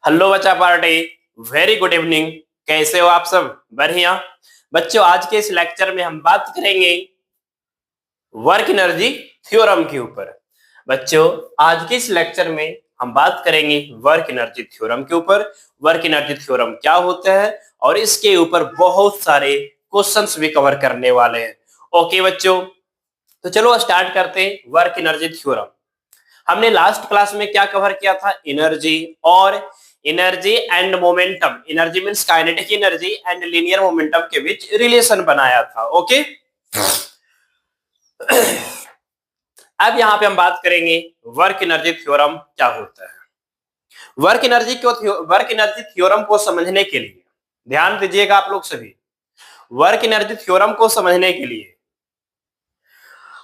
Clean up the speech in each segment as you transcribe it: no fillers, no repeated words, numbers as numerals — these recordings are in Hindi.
हेलो बच्चा पार्टी। Very good evening. कैसे हो आप सब? बढ़िया। बच्चों, आज के इस लेक्चर में हम बात करेंगे वर्क एनर्जी थ्योरम के ऊपर। बच्चों, आज के इस लेक्चर में हम बात करेंगे वर्क एनर्जी थ्योरम के ऊपर। वर्क एनर्जी थ्योरम क्या होता है और इसके ऊपर बहुत सारे क्वेश्चंस भी कवर करने वाले हैं। ओके बच्चों, तो चलो स्टार्ट करते हैं वर्क एनर्जी थ्योरम। हमने लास्ट क्लास में क्या कवर किया था? एनर्जी और energy and momentum. Energy means kinetic energy and linear momentum के बीच रिलेशन बनाया था। ओके, अब यहां पे हम बात करेंगे वर्क एनर्जी थ्योरम क्या होता है। वर्क एनर्जी थ्योरम को समझने के लिए ध्यान दीजिएगा आप लोग सभी। वर्क एनर्जी थ्योरम को समझने के लिए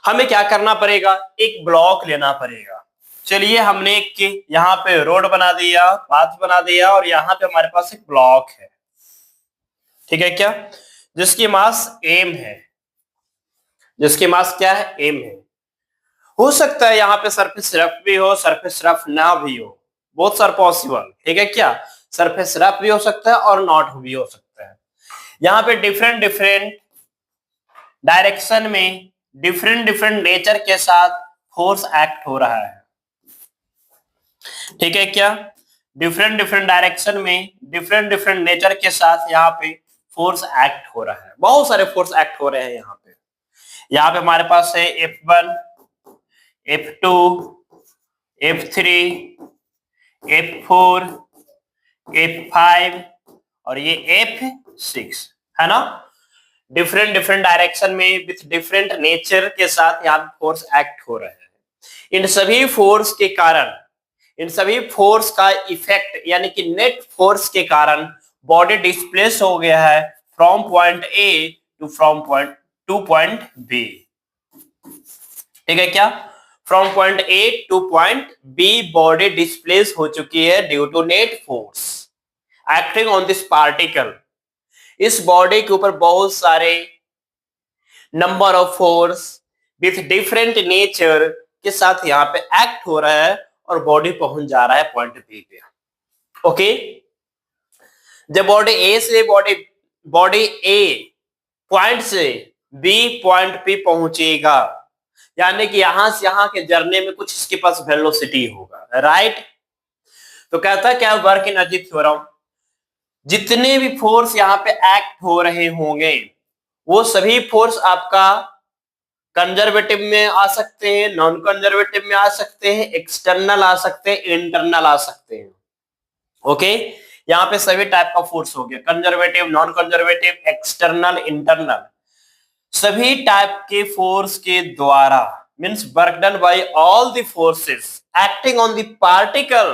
हमें क्या करना पड़ेगा? एक ब्लॉक लेना पड़ेगा। चलिए, हमने एक यहाँ पे रोड बना दिया, पाथ बना दिया और यहाँ पे हमारे पास एक ब्लॉक है, ठीक है क्या? जिसकी मास एम है। जिसकी मास क्या है? एम है। हो सकता है यहाँ पे सरफेस रफ भी हो, सरफेस रफ ना भी हो, बहुत सार पॉसिबल, ठीक है क्या? सरफेस रफ भी हो सकता है और नॉट भी हो सकता है। यहाँ पे डिफरेंट डिफरेंट डायरेक्शन में डिफरेंट डिफरेंट नेचर के साथ फोर्स एक्ट हो रहा है, ठीक है क्या? डिफरेंट डिफरेंट डायरेक्शन में डिफरेंट डिफरेंट नेचर के साथ यहाँ पे फोर्स एक्ट हो रहा है। बहुत सारे फोर्स एक्ट हो रहे हैं यहाँ पे। यहाँ पे हमारे पास है F1, F2, F3, F4, F5 और ये F6 है ना। डिफरेंट डिफरेंट डायरेक्शन में विथ डिफरेंट नेचर के साथ यहाँ पे फोर्स एक्ट हो रहे हैं। इन सभी फोर्स के कारण, इन सभी फोर्स का इफेक्ट यानी कि नेट फोर्स के कारण बॉडी डिस्प्लेस हो गया है from point A to point B, ठीक है क्या? From point A to point B body displace हो चुकी है due to net force acting on this particle. इस बॉडी के ऊपर बहुत सारे number of force with different nature के साथ यहाँ पे एक्ट हो रहा है और बॉडी पहुंच जा रहा है पॉइंट बी पे। ओके, जब बॉडी ए पॉइंट से बी पॉइंट पे पहुंचेगा, यानी कि यहां से यहां के जर्नी में कुछ इसके पास वेलोसिटी होगा, राइट? तो कहता है क्या वर्क एनर्जी थ्योरम, जितने भी फोर्स यहाँ पे एक्ट हो रहे होंगे वो सभी फोर्स आपका कंजर्वेटिव में आ सकते हैं, नॉन कंजर्वेटिव में आ सकते हैं, एक्सटर्नल आ सकते हैं, इंटरनल आ सकते हैं। ओके, यहाँ पे सभी टाइप का फोर्स हो गया, conservative, non conservative, external, internal. सभी टाइप के फोर्स के द्वारा means work done by all the forces acting on the particle,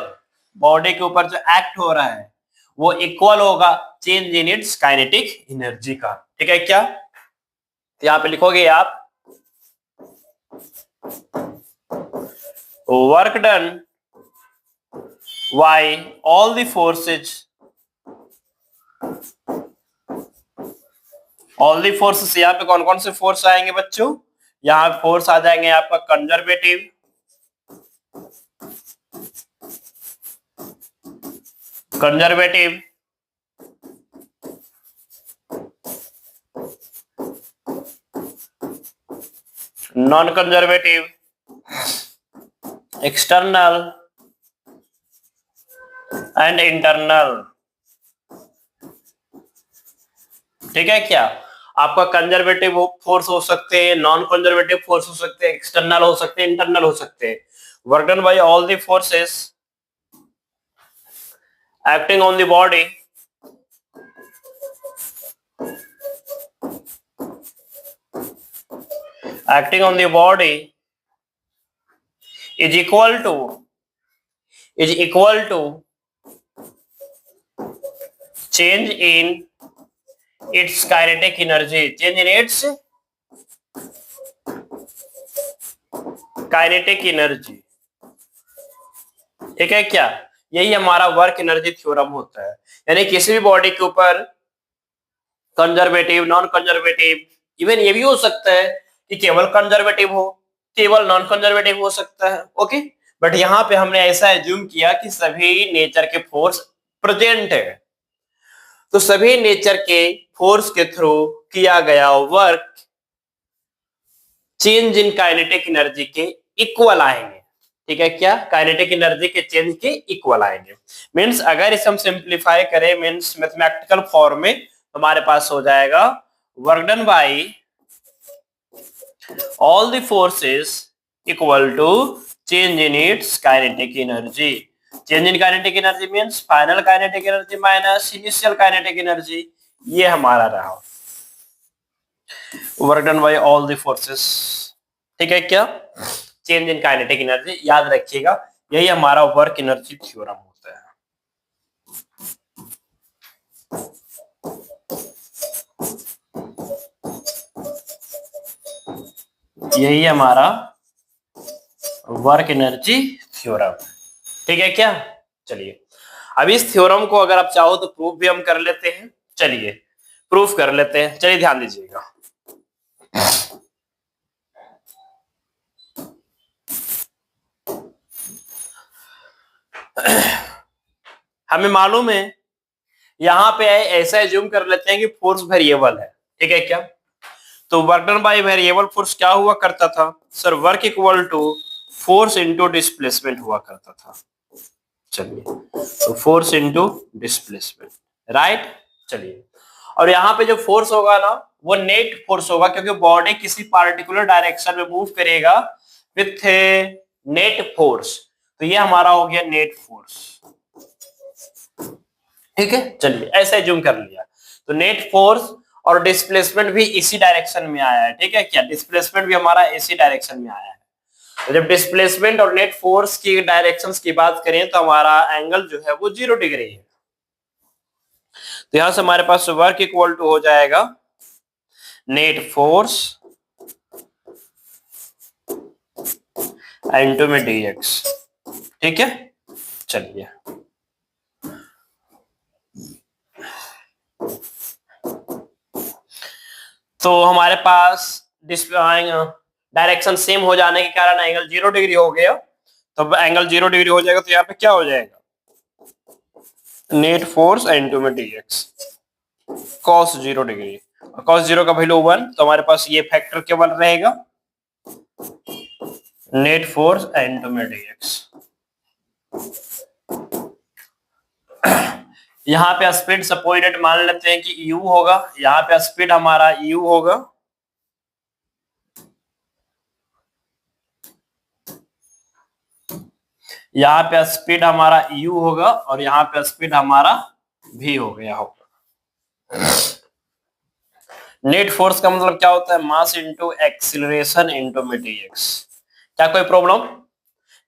body के ऊपर जो एक्ट हो रहा है वो इक्वल होगा change in its kinetic energy का, ठीक है क्या? तो यहाँ पे लिखोगे आप work done by all the forces, all the forces। यहाँ पे कौन कौन से फोर्स आएंगे बच्चों? यहाँ फोर्स आ जाएंगे आपका conservative, non conservative, external and internal, ठीक है क्या? आपका कंजर्वेटिव फोर्स हो सकते हैं, नॉन कंजर्वेटिव फोर्स हो सकते हैं, एक्सटर्नल हो सकते हैं, इंटरनल हो सकते हैं। Work done by all the forces acting on the body is equal to change in its kinetic energy, change in its kinetic energy, ठीक है क्या? यही हमारा वर्क एनर्जी थ्योरम होता है। यानी किसी भी बॉडी के ऊपर कंजर्वेटिव, नॉन कंजर्वेटिव, इवन ये भी हो सकता है कि केवल कंजर्वेटिव हो, केवल नॉन कंजर्वेटिव हो सकता है। ओके, बट यहाँ पे हमने ऐसा एज्यूम किया कि सभी नेचर के फोर्स प्रेजेंट है। तो सभी नेचर के फोर्स के थ्रू किया गया work change in kinetic energy के इक्वल आएंगे। ठीक है, क्या काइनेटिक एनर्जी के चेंज के इक्वल आएंगे। मींस अगर इसे हम सिंप्लीफाई करें मींस मैथमेटिकल फॉर्म में, हमारे पास हो जाएगा work done by all the forces equal to change in its kinetic energy. Change in kinetic energy means final kinetic energy minus initial kinetic energy. ये हमारा रहा work done by all the forces. ठीक है, क्या चेंज इन काइनेटिक एनर्जी, याद रखिएगा यही हमारा वर्क एनर्जी थ्योरम होता है। यही हमारा वर्क एनर्जी थ्योरम। ठीक है क्या, चलिए अब इस थ्योरम को अगर आप चाहो तो प्रूफ भी हम कर लेते हैं। चलिए प्रूफ कर लेते हैं, चलिए ध्यान दीजिएगा। हमें मालूम है यहां पे ऐसा एज्यूम कर लेते हैं कि फोर्स वेरिएबल है। ठीक है क्या, तो work done by variable force क्या हुआ करता था sir, work equal to force into displacement हुआ करता था। चलिए तो फोर्स इनटू डिस्प्लेसमेंट, राइट। चलिए और यहाँ पे जो फोर्स होगा ना वो नेट फोर्स होगा, क्योंकि बॉडी किसी पार्टिकुलर डायरेक्शन में मूव करेगा विथ नेट फोर्स, तो ये हमारा हो गया नेट फोर्स। ठीक है, चलिए ऐसे जूम कर लिया, तो नेट फोर्स और डिस्प्लेसमेंट भी इसी डायरेक्शन में आया है। ठीक है क्या, डिस्प्लेसमेंट भी हमारा इसी डायरेक्शन में आया है। तो जब डिस्प्लेसमेंट और नेट फोर्स की डायरेक्शंस की बात करें तो हमारा एंगल जो है वो 0 डिग्री है। तो यहां से हमारे पास वर्क इक्वल टू हो जाएगा नेट फोर्स इनटू में dx। ठीक है, चलिए तो हमारे पास डायरेक्शन सेम हो जाने के कारण एंगल 0 डिग्री हो गया। तो एंगल 0 डिग्री हो जाएगा तो यहाँ पे क्या हो जाएगा, नेट फोर्स इनटू में dx cos 0 डिग्री, cos 0 का वैल्यू 1, तो हमारे पास ये फैक्टर केवल रहेगा नेट फोर्स इनटू में dx। यहाँ पे स्पीड सपोजिट मान लेते हैं कि u होगा, यहाँ पे स्पीड हमारा u होगा, यहाँ पे स्पीड हमारा u होगा और यहाँ पे स्पीड हमारा v हो गया होगा। नेट फोर्स का मतलब क्या होता है, मास इंटू एक्सीलरेशन इंटू में dx। क्या कोई प्रॉब्लम,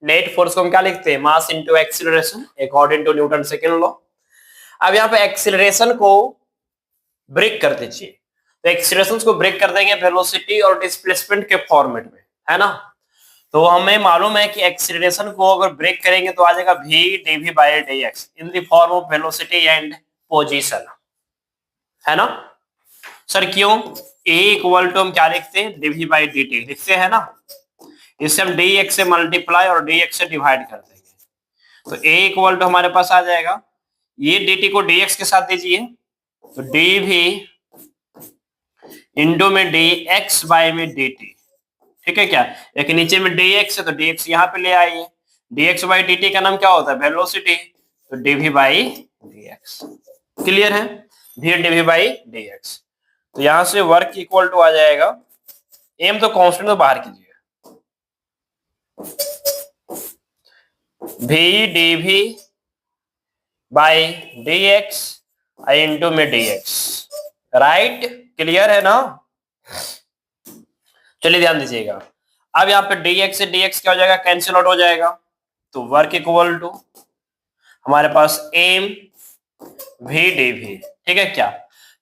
नेट फोर्स को हम क्या लिखते हैं, mass into acceleration according to Newton second law. अब यहाँ पे एक्सीलरेशन को ब्रेक कर दीजिए, तो एक्सीलरेशन को ब्रेक कर देंगे वेलोसिटी और डिस्प्लेसमेंट के फॉर्मेट में, है ना। तो हमें मालूम है कि एक्सीलरेशन को अगर ब्रेक करेंगे तो आ जाएगा v dv by dx in the form of velocity and position, है ना सर। क्यों, a इक्वल टू हम क्या लिखते हैं, dv by dt लिखते हैं ना, इससे हम dx से मल्टीप्लाई और dx से डिवाइड कर देंगे। तो a इक्वल टू हमारे पास आ जाएगा, ये dt को dx के साथ दीजिए, तो dv इंटू में dx बाय में dt। ठीक है क्या, एक नीचे में dx है तो dx यहाँ पे ले आइए, dx बाई dt का नाम क्या होता है, वेलोसिटी, तो dv बाई dx। क्लियर है, v dv बाई dx। तो यहां से वर्क इक्वल टू आ जाएगा, एम तो कांस्टेंट तो बाहर कीजिए, v dv by dx into में dx, राइट। क्लियर है ना, चलिए ध्यान दीजिएगा। अब यहाँ पे dx से dx क्या हो जाएगा, कैंसिल आउट हो जाएगा, तो वर्क इक्वल टू हमारे पास m v dv। ठीक है क्या,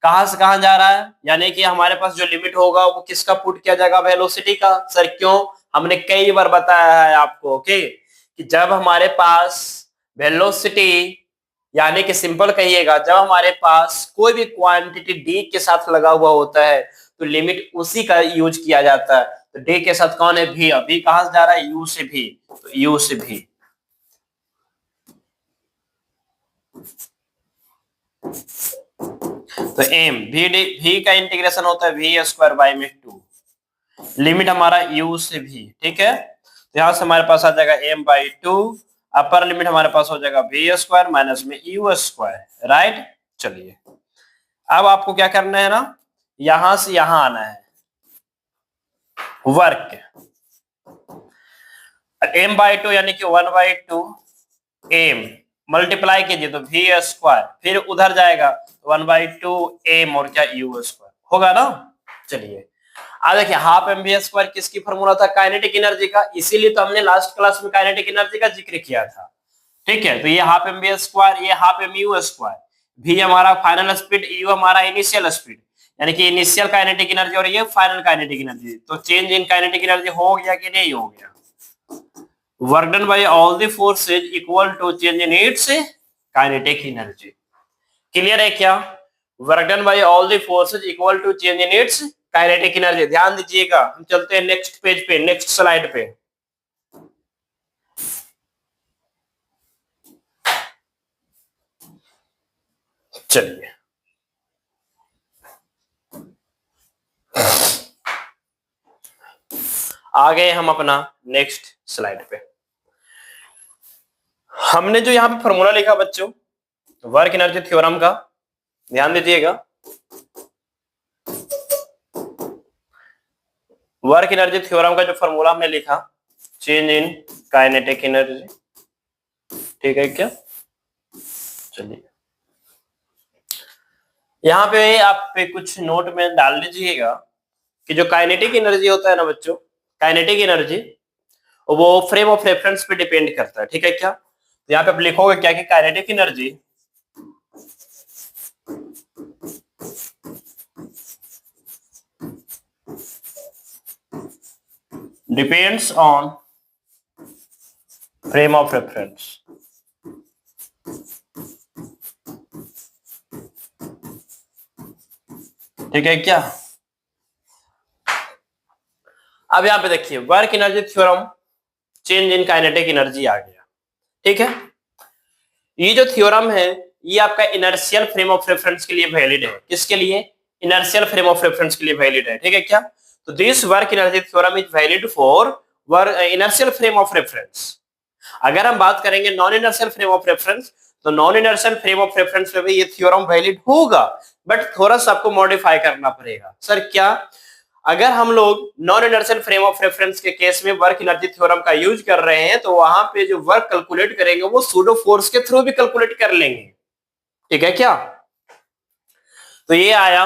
कहां से कहां जा रहा है, यानी कि हमारे पास जो लिमिट होगा वो किसका पुट किया जाएगा, वेलोसिटी का। सर क्यों, हमने कई बार बताया है आपको, ओके, कि जब हमारे पास वेलोसिटी यानी कि सिंपल कहिएगा, जब हमारे पास कोई भी क्वांटिटी डी के साथ लगा हुआ होता है तो लिमिट उसी का यूज किया जाता है। तो डी के साथ कौन है, भी, अभी कहां से जा रहा है, यू से भी, तो यू से भी। तो एम भी का इंटीग्रेशन होता है वी स्क्वायर बाई में 2, लिमिट हमारा u से v, ठीक है। तो यहां से हमारे पास आ जाएगा m बाई 2, अपर लिमिट हमारे पास हो जाएगा वी स्क्वायर माइनस में u स्क्वायर, राइट। चलिए अब आपको क्या करना है ना, यहां से यहां आना है, वर्क m बाई 2 यानी कि 1 बाई 2 m मल्टीप्लाई कीजिए तो वी स्क्वायर, फिर उधर जाएगा 1 बाई 2 m और क्या u स्क्वायर होगा ना। चलिए अब देखिए हाफ एम वी स्क्वायर किसकी फॉर्मूला था, काइनेटिक एनर्जी का, इसीलिए तो हमने लास्ट क्लास में काइनेटिक एनर्जी का जिक्र किया था, ठीक है। तो ये हाफ एम वी स्क्वायर, ये half M U square, V हमारा फाइनल स्पीड, यू हमारा इनिशियल स्पीड, यानी कि इनिशियल काइनेटिक एनर्जी और ये फाइनल काइनेटिक एनर्जी। तो चेंज इन काइनेटिक एनर्जी हो गया कि नहीं हो गया, work done by all the forces equal to change in its kinetic energy. Clear है क्या, work done by all the forces equal to change in its kinetic energy. ध्यान दीजिएगा, हम चलते हैं नेक्स्ट पेज पे, नेक्स्ट स्लाइड पे। चलिए आ गए हम अपना नेक्स्ट स्लाइड पे। हमने जो यहाँ पे फॉर्मूला लिखा बच्चों वर्क एनर्जी थ्योरम का, ध्यान दीजिएगा, वर्क एनर्जी थ्योरम का जो फॉर्मूला हमने लिखा, चेंज इन काइनेटिक एनर्जी, ठीक है क्या। चलिए यहाँ पे आप पे कुछ नोट में डाल लीजिएगा कि जो काइनेटिक एनर्जी होता है ना बच्चों, काइनेटिक एनर्जी वो फ्रेम ऑफ रेफरेंस पे डिपेंड करता है, ठीक है क्या। तो यहाँ पे आप लिखोगे क्या कि kinetic energy depends on frame of reference, ठीक है क्या। अब यहाँ पे देखिए work energy theorem, change in kinetic energy आ गया, ठीक है। ये जो थ्योरम है ये आपका इनर्शियल फ्रेम ऑफ रेफरेंस के लिए वैलिड है, किसके लिए, इनर्शियल फ्रेम ऑफ रेफरेंस के लिए वैलिड है, ठीक है क्या। तो this work energy theorem is valid for inertial frame of reference. अगर हम बात करेंगे non inertial frame of reference, तो non inertial frame of reference में भी ये थ्योरम वैलिड होगा, बट थोड़ा सा आपको मॉडिफाई करना पड़ेगा। सर क्या, अगर हम लोग non inertial frame of reference के केस में वर्क एनर्जी थ्योरम का यूज कर रहे हैं तो वहां पे जो वर्क कैलकुलेट करेंगे वो सूडो फोर्स के थ्रू भी कैलकुलेट कर लेंगे, ठीक है क्या। तो ये आया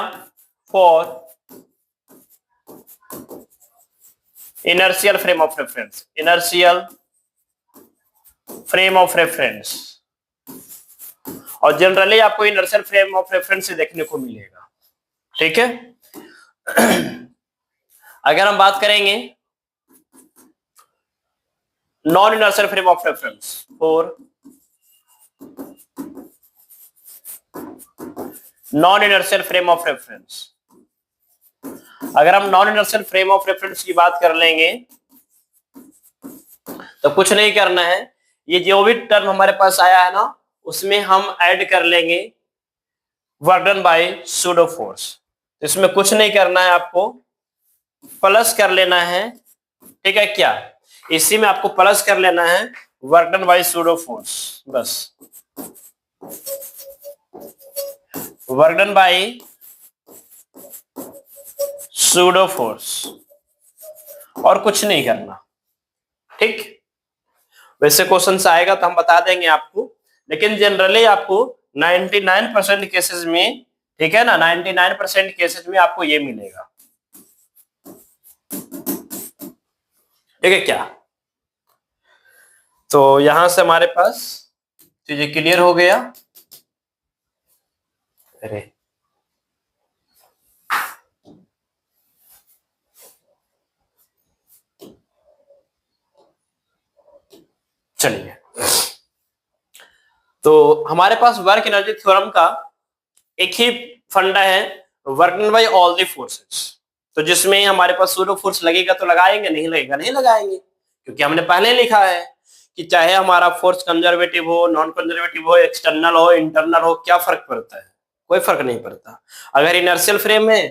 for inertial frame of reference, inertial frame of reference, और जनरली आपको इनर्शियल फ्रेम ऑफ रेफरेंस से देखने को मिलेगा, ठीक है। अगर हम बात करेंगे non inertial frame of reference for non inertial frame of reference, अगर हम non inertial frame of reference की बात कर लेंगे तो कुछ नहीं करना है, ये जो भी टर्म हमारे पास आया है ना उसमें हम ऐड कर लेंगे work done by pseudo force. इसमें कुछ नहीं करना है, आपको प्लस कर लेना है, ठीक है क्या, इसी में आपको प्लस कर लेना है work done by pseudo force, बस work done by pseudo force, और कुछ नहीं करना, ठीक। वैसे क्वेश्चन आएगा तो हम बता देंगे आपको, लेकिन जनरली आपको 99% केसेस में, ठीक है ना, 99% केसेस में आपको ये मिलेगा, ठीक है क्या। तो यहां से हमारे पास चीजें क्लियर हो गया। अरे चलिए, तो हमारे पास वर्क एनर्जी थ्योरम का एक ही फंडा है, work done by all the forces. तो जिसमें हमारे पास सूडो फोर्स लगेगा तो लगाएंगे, नहीं लगेगा नहीं लगाएंगे, क्योंकि हमने पहले लिखा है कि चाहे हमारा फोर्स कंजर्वेटिव हो, नॉन कंजर्वेटिव हो, एक्सटर्नल हो, इंटरनल हो, क्या फर्क पड़ता है, कोई फर्क नहीं पड़ता। अगर इनर्शियल फ्रेम है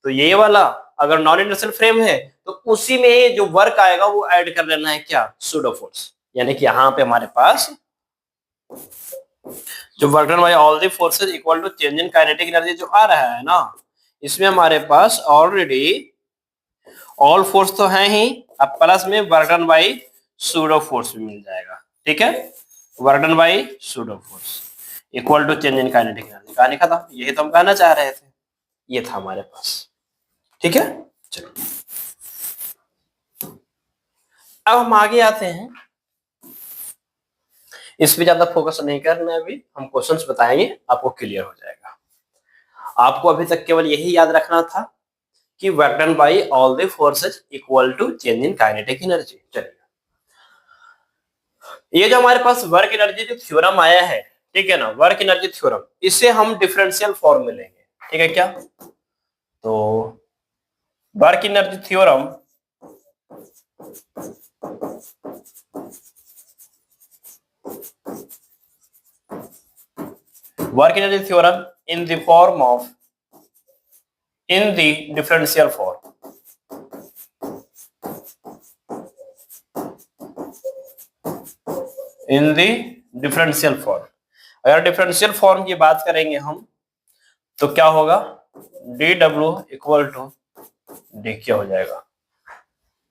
तो ये वाला, अगर नॉन इनर्शियल फ्रेम है तो उसी में जो वर्क आएगा वो ऐड कर लेना है, क्या, सूडो फोर्स। यानी कि यहाँ पे हमारे पास जो work done by all the forces equal to change in kinetic energy जो आ रहा है ना, इसमें हमारे पास ऑलरेडी ऑल फोर्स तो है ही, अब प्लस में work done by pseudo force भी मिल जाएगा। ठीक है, work done by pseudo force equal to change in kinetic energy. कहानी खत्म, यही तो हम कहना चाह रहे थे, ये था हमारे पास। ठीक है, चलो अब हम आगे आते हैं। इस पे ज्यादा फोकस नहीं करना है, अभी हम क्वेश्चंस बताएंगे, आपको क्लियर हो जाएगा। आपको अभी तक केवल यही याद रखना था कि work done by all the forces equal to change in kinetic energy. चलिए, ये जो हमारे पास वर्क एनर्जी जो थ्योरम आया है, ठीक है ना, वर्क एनर्जी थ्योरम, इसे हम डिफरेंशियल फॉर्म में लेंगे। ठीक है क्या, तो work energy theorem work energy theorem in the form of, in the differential form, in the differential form। अगर डिफरेंशियल फॉर्म की बात करेंगे हम तो क्या होगा, D W equal to D क्या हो जाएगा,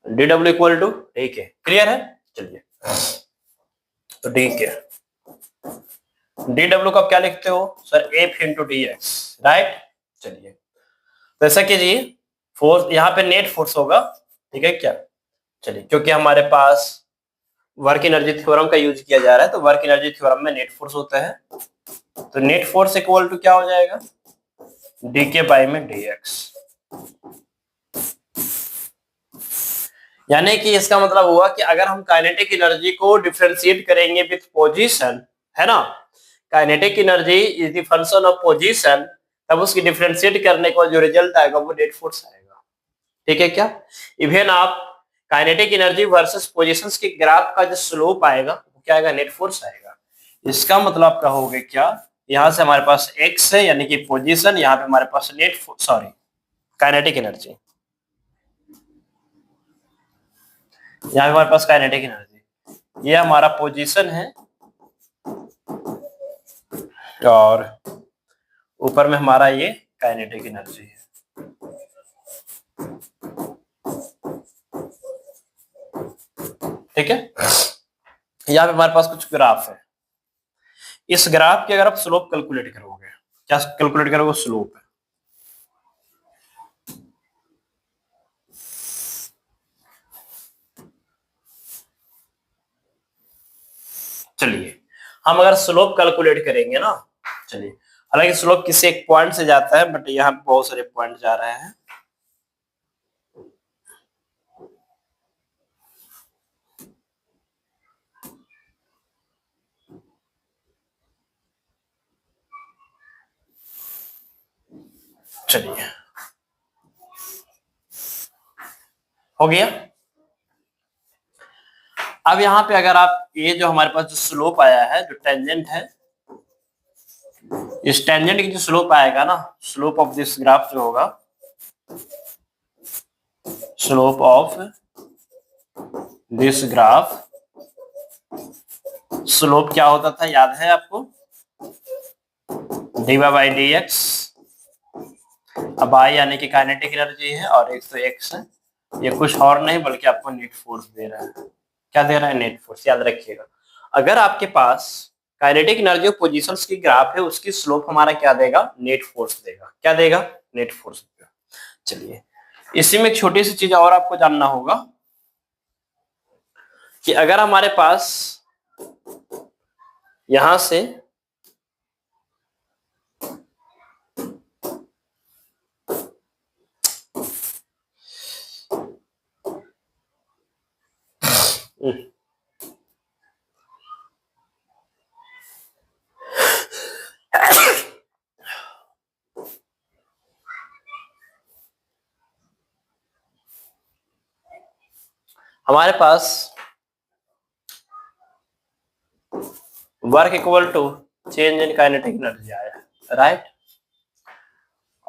D W equal to D K. Clear है, चलिए तो डी के, डी डब्ल्यू का क्या लिखते हो sir, F into D x, right. चलिए तो ऐसा कीजिए, फोर्स यहाँ पे नेट फोर्स होगा, ठीक है क्या। चलिए, क्योंकि हमारे पास वर्क एनर्जी थ्योरम का यूज किया जा रहा है तो वर्क एनर्जी थ्योरम में नेट फोर्स होता है, तो नेट फोर्स इक्वल टू क्या हो जाएगा, डी के बाई में डी एक्स। यानी कि इसका मतलब हुआ कि अगर हम काइनेटिक एनर्जी को डिफरेंशिएट करेंगे विथ पोजीशन, है ना, kinetic energy is the function of position, तब उसकी डिफरेंशिएट करने का जो रिजल्ट आएगा वो नेट फोर्स आएगा। ठीक है क्या, इवन आप काइनेटिक एनर्जी वर्सेस पोजीशंस के ग्राफ का जो स्लोप आएगा वो क्या आएगा, नेट फोर्स आएगा। इसका मतलब कहोगे क्या, यहां से हमारे पास x है यानी कि पोजीशन, यहाँ पे हमारे पास net force, sorry kinetic energy, यहाँ पे हमारे पास काइनेटिक एनर्जी, ये हमारा पोजीशन है और ऊपर में हमारा ये काइनेटिक एनर्जी है। ठीक है, यहाँ पे हमारे पास कुछ ग्राफ है, इस ग्राफ के अगर आप स्लोप कैलकुलेट करोगे, क्या कैलकुलेट करोगे, स्लोप है। चलिए हम अगर स्लोप कैलकुलेट करेंगे ना, चलिए, हालांकि स्लोप किसी एक पॉइंट से जाता है बट यहाँ पे बहुत सारे पॉइंट जा रहे हैं। चलिए हो गया। अब यहाँ पे अगर आप ये जो हमारे पास जो स्लोप आया है, जो टेंजेंट है, इस टेंजेंट की जो स्लोप आएगा ना, स्लोप ऑफ दिस ग्राफ जो होगा, slope of this graph, slope क्या होता था याद है आपको, D Y by D X. अब आई यानी कि काइनेटिक एनर्जी है और एक तो एक्स है, ये कुछ और नहीं बल्कि आपको नेट फोर्स दे रहा है। क्या दे रहा है, नेट फोर्स, याद रखिएगा। अगर आपके पास काइनेटिक एनर्जी पोजीशंस की ग्राफ है, उसकी स्लोप हमारा क्या देगा, नेट फोर्स देगा। क्या देगा, नेट फोर्स देगा। चलिए इसी में एक छोटी सी चीज और आपको जानना होगा कि अगर हमारे पास यहां से हमारे पास work equal to change in kinetic energy आया, राइट।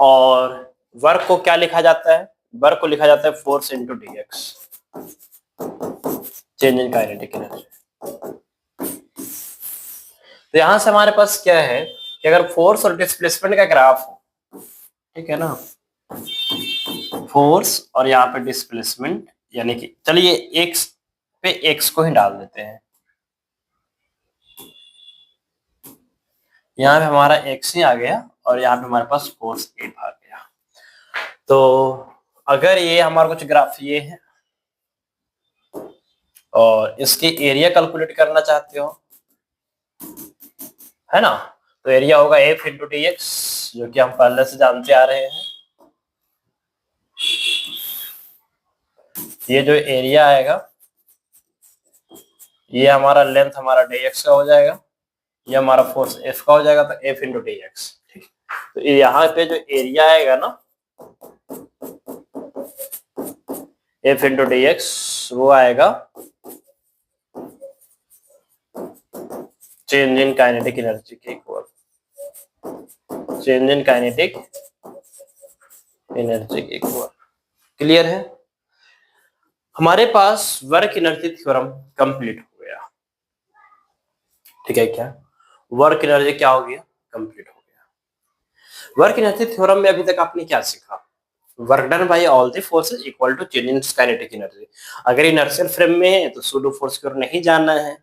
और वर्क को क्या लिखा जाता है, वर्क को लिखा जाता है force into dx, change in kinetic energy. तो यहां से हमारे पास क्या है कि अगर फोर्स और डिस्प्लेसमेंट का ग्राफ हो, ठीक है ना, फोर्स और यहाँ पे डिस्प्लेसमेंट, यानी कि चलिए एक्स पे एक्स को ही डाल देते हैं, यहाँ पे हमारा एक्स ही आ गया और यहाँ पे हमारे पास फोर्स एफ आ गया। तो अगर ये हमारा कुछ ग्राफ ये है और इसके एरिया कैलकुलेट करना चाहते हो, है ना, तो एरिया होगा एफ इंटू डी एक्स, जो कि हम पहले से जानते आ रहे हैं। ये जो एरिया आएगा ये हमारा लेंथ हमारा डी एक्स का हो जाएगा, ये हमारा फोर्स एफ का हो जाएगा, तो एफ इंटू डी एक्स। ठीक, तो यहाँ पे जो एरिया आएगा ना एफ इंटू डी एक्स, वो आएगा चेंज इन काइनेटिक एनर्जी के equal, change in kinetic energy के इक्वल। क्लियर है? हमारे पास वर्क एनर्जी थ्योरम कंप्लीट हो गया। ठीक है, क्या वर्क एनर्जी क्या हो गया, कंप्लीट हो गया। वर्क एनर्जी थ्योरम में अभी तक आपने क्या सीखा, work done by all the forces equal to change in kinetic energy. अगर इनर्शियल फ्रेम में है तो सूडो फोर्स की ओर नहीं जाना है।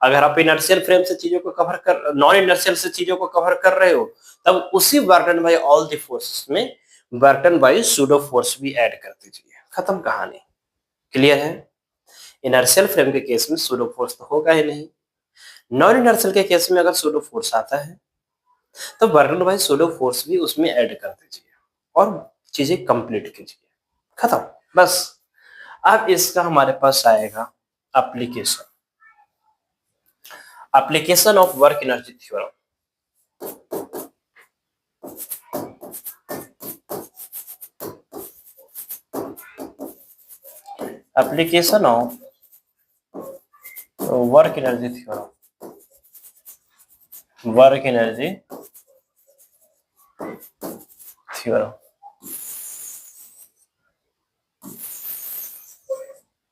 अगर आप इनर्शियल फ्रेम से चीजों को कवर कर, नॉन इनर्शियल से चीजों को कवर कर रहे हो, तब उसी work done by all the forces में work done by pseudo force भी ऐड कर दीजिए, खत्म कहानी। क्लियर है? इनर्शियल फ्रेम के केस में सूडो फोर्स तो होगा ही नहीं, नॉन इनर्शियल के केस में अगर सूडो फोर्स आता है तो work done by pseudo force भी उसमें ऐड कर दीजिए और चीजें कंप्लीट कीजिए, खत्म बस। अब इसका हमारे पास आएगा application, application of work energy theorem. Application of work energy theorem, work energy theorem,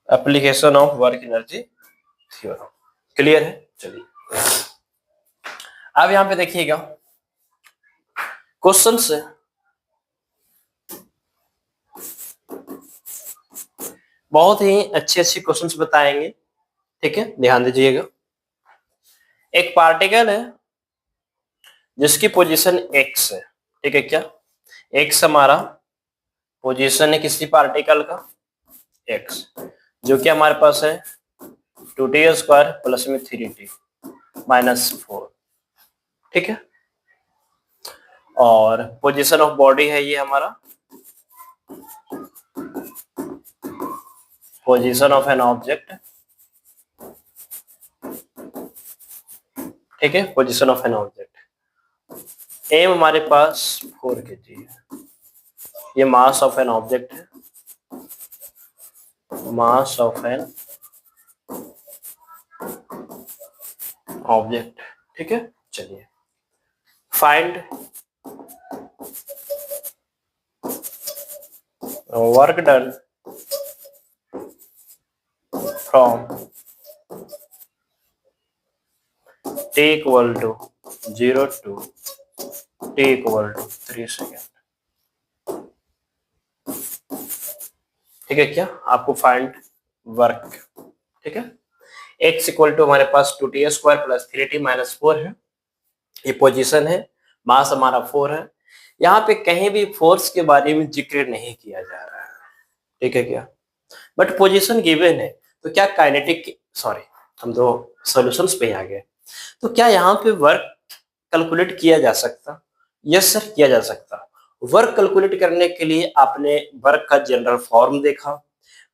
application of work energy theorem. Clear है? चलिए अब यहां पे देखिएगा क्वेश्चन से बहुत ही अच्छे अच्छे क्वेश्चंस बताएंगे। ठीक है, ध्यान दीजिएगा। एक पार्टिकल है जिसकी पोजीशन x है, ठीक है, क्या x हमारा पोजीशन है किसी पार्टिकल का x, जो कि हमारे पास है 2t स्क्वायर प्लस में 3t माइनस 4, ठीक है। और पोजीशन ऑफ बॉडी है ये हमारा पोजीशन ऑफ एन ऑब्जेक्ट, ठीक है, position of an object. M हमारे पास 4 kg है, ये मास ऑफ एन ऑब्जेक्ट है, मास ऑफ एन ऑब्जेक्ट, ठीक है। चलिए find work done from t equal to 0 to t equal to 3 second, ठीक है, क्या आपको फाइंड वर्क, ठीक है। x इक्वल टू हमारे पास 2t square plus 3t minus 4 है, ये पोजीशन है, मास हमारा 4 है। यहाँ पे कहीं भी फोर्स के बारे में जिक्र नहीं किया जा रहा है, ठीक है, क्या बट पोजीशन गिवन है। तो क्या काइनेटिक, सॉरी हम तो सॉल्यूशंस पे ही आ गए, तो क्या यहाँ पे वर्क कैलकुलेट किया जा सकता? यस सर, किया जा सकता। वर्क कैलकुलेट करने के लिए आपने वर्क का जनरल फॉर्म देखा,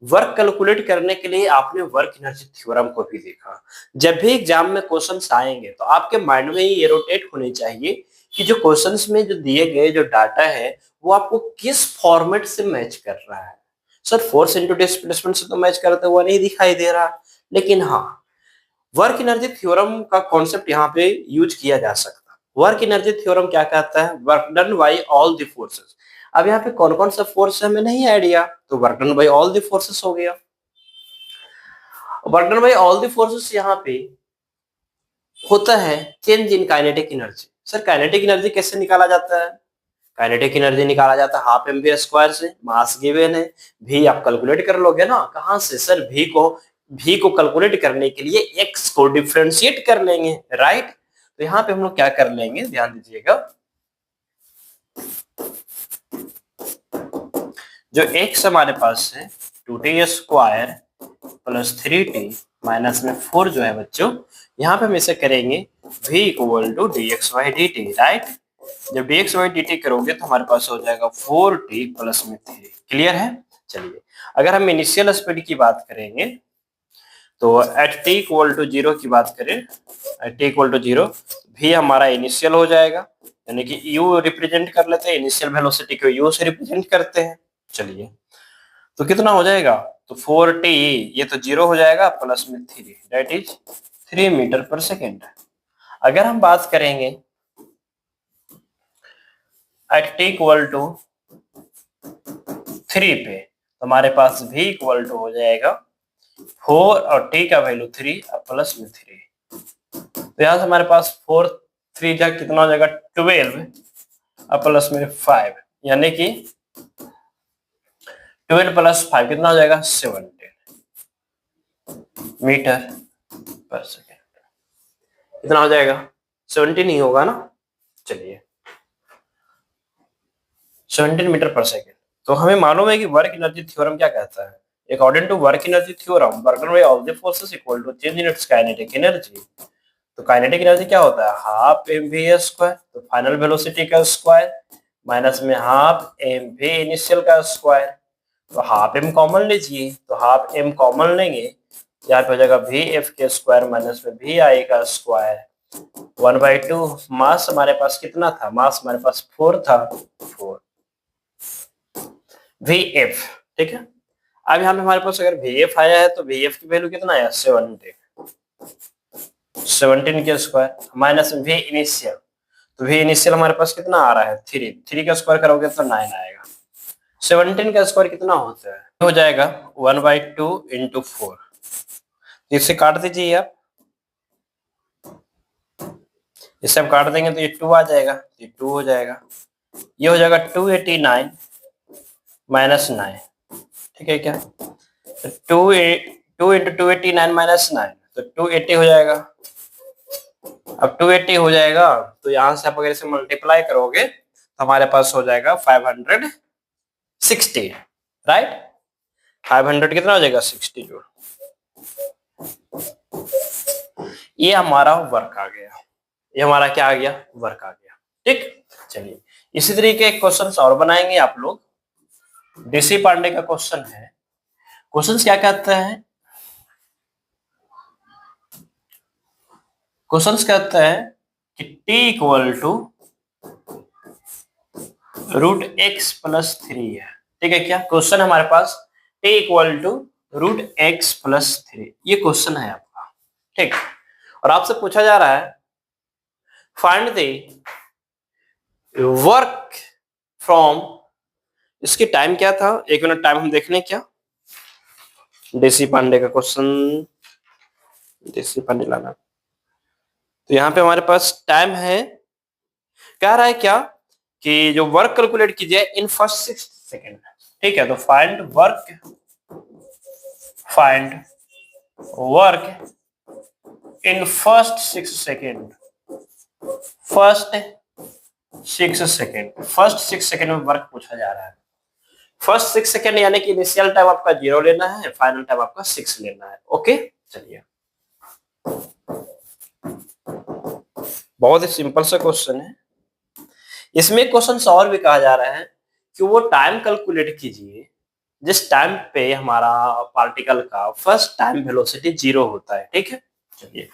वर्क कैलकुलेट करने के लिए आपने वर्क एनर्जी थ्योरम को भी देखा। जब भी एग्जाम में क्वेश्चंस आएंगे तो आपके माइंड में ये रोटेट होनी चाहिए कि जो क्वेश्चंस में जो दिए गए जो डाटा है वो आपको किस फॉर्मेट से मैच कर रहा है। सर फोर्स इंटू डिस्प्लेसमेंट से तो मैच करते हुआ नहीं दिखाई दे रहा, लेकिन हाँ वर्क एनर्जी थ्योरम का कॉन्सेप्ट यहाँ पे यूज किया जा सकता। वर्क एनर्जी थ्योरम क्या कहता है? Work done by all the forces. अब यहाँ पे कौन कौन सा फोर्स है हमें नहीं आइडिया, तो work done by all the forces हो गया। Work done by all the forces यहाँ पे होता है change in kinetic energy. Sir kinetic energy कैसे निकाला जाता है? काइनेटिक एनर्जी निकाला जाता है हाफ एम वी स्क्वायर से, मास गिवन है, भी आप कैलकुलेट कर लोगे ना, कहां से सर? भी को कैलकुलेट करने के लिए एक्स को डिफरेंशिएट कर लेंगे, राइट? तो यहाँ पे हम लोग क्या कर लेंगे, ध्यान दीजिएगा, जो एक्स हमारे पास है 2t square plus 3t minus में 4 जो है बच्चों, यहाँ पे हम इसे करेंगे v equal to d x y d t, right? जब d x y d t करोगे तो हमारे पास हो जाएगा 4t प्लस में 3। क्लियर है? चलिए, अगर हम इनिशियल स्पीड की बात करेंगे तो एट टी इक्वल टू 0 की बात करें, एट टी इक्वल टू 0 भी हमारा इनिशियल हो जाएगा, यानी कि u रिप्रेजेंट कर लेते हैं, इनिशियल वेलोसिटी को u से रिप्रेजेंट करते हैं। चलिए, तो कितना हो जाएगा? तो 4t, ये तो 0 हो जाएगा, प्लस में 3, दैट इज 3 मीटर पर सेकेंड। अगर हम बात करेंगे एट टी इक्वल टू 3 पे, तो हमारे पास v इक्वल टू हो जाएगा 4 और t का वैल्यू 3 और प्लस में 3, तो यहाँ से हमारे पास 4 3 जा कितना हो जाएगा 12 और प्लस में 5, यानी कि 12 प्लस 5 कितना हो जाएगा 17 मीटर पर सेकेंड। कितना हो जाएगा? 17 ही होगा ना। चलिए, 17 मीटर पर सेकेंड। तो हमें मालूम है कि वर्क एनर्जी थ्योरम क्या कहता है? According to work energy theorem, work done by all the forces equal to change in its kinetic energy. तो काइनेटिक एनर्जी क्या होता है? हाफ एम वी स्क्वायर, तो फाइनल वेलोसिटी का स्क्वायर माइनस में हाफ एम वी इनिशियल का स्क्वायर। तो हाफ एम कॉमन लीजिए, तो हाफ एम कॉमन लेंगे, यहाँ पे हो जाएगा वी एफ के स्क्वायर माइनस में वी आई का स्क्वायर 1/2। मास हमारे पास कितना था? मास हमारे पास 4 था, 4 वी एफ, ठीक है। अब यहाँ पे हमारे पास अगर वी एफ आया है तो वी एफ की वैल्यू कितना आया? 17 के स्क्वायर माइनस वी इनिशियल, तो वी इनिशियल हमारे पास कितना आ रहा है? 3 का स्क्वायर करोगे तो 9 आएगा। 17 का स्क्वायर कितना होता है? हो जाएगा 1/2 इंटू 4, इसे काट दीजिए आप, इसे आप काट देंगे तो ये 2 आ जाएगा, ये 2 हो जाएगा, ये हो जाएगा 289 माइनस 9, ठीक है क्या? तो 2 इंटू 289 माइनस 9, तो 280 हो जाएगा। अब 280 हो जाएगा तो यहां से आप अगर इसे मल्टीप्लाई करोगे तो हमारे पास हो जाएगा 560, राइट? 500 कितना हो जाएगा? 60 जोड़, ये हमारा वर्क आ गया, ये हमारा क्या आ गया? वर्क आ गया, ठीक। चलिए, इसी तरीके के क्वेश्चंस और बनाएंगे आप लोग। डीसी पांडे का क्वेश्चन है, क्वेश्चन क्या कहता है? क्वेश्चन कहता है कि t equal to root X plus 3 है, ठीक है क्या? क्वेश्चन हमारे पास t equal to root X plus 3, ये क्वेश्चन है आपका, ठीक। और आपसे पूछा जा रहा है फाइंड द वर्क फ्रॉम, इसकी टाइम क्या था? 1 मिनट टाइम हम देख लें क्या? डीसी पांडे का क्वेश्चन, डीसी पांडे लाना, तो यहाँ पे हमारे पास टाइम है, कह रहा है क्या कि जो वर्क कैलकुलेट कीजिए इन फर्स्ट 6 सेकेंड, ठीक है। तो find work in first 6 second, first 6 second में वर्क पूछा जा रहा है। फर्स्ट 6 सेकेंड यानी कि इनिशियल टाइम आपका 0 लेना है, फाइनल टाइम आपका 6 लेना है, ओके। चलिए, बहुत ही सिंपल सा क्वेश्चन है। इसमें क्वेश्चन और भी कहा जा रहा है कि वो टाइम कैलकुलेट कीजिए जिस टाइम पे हमारा पार्टिकल का फर्स्ट टाइम वेलोसिटी 0 होता है, ठीक है। चलिए,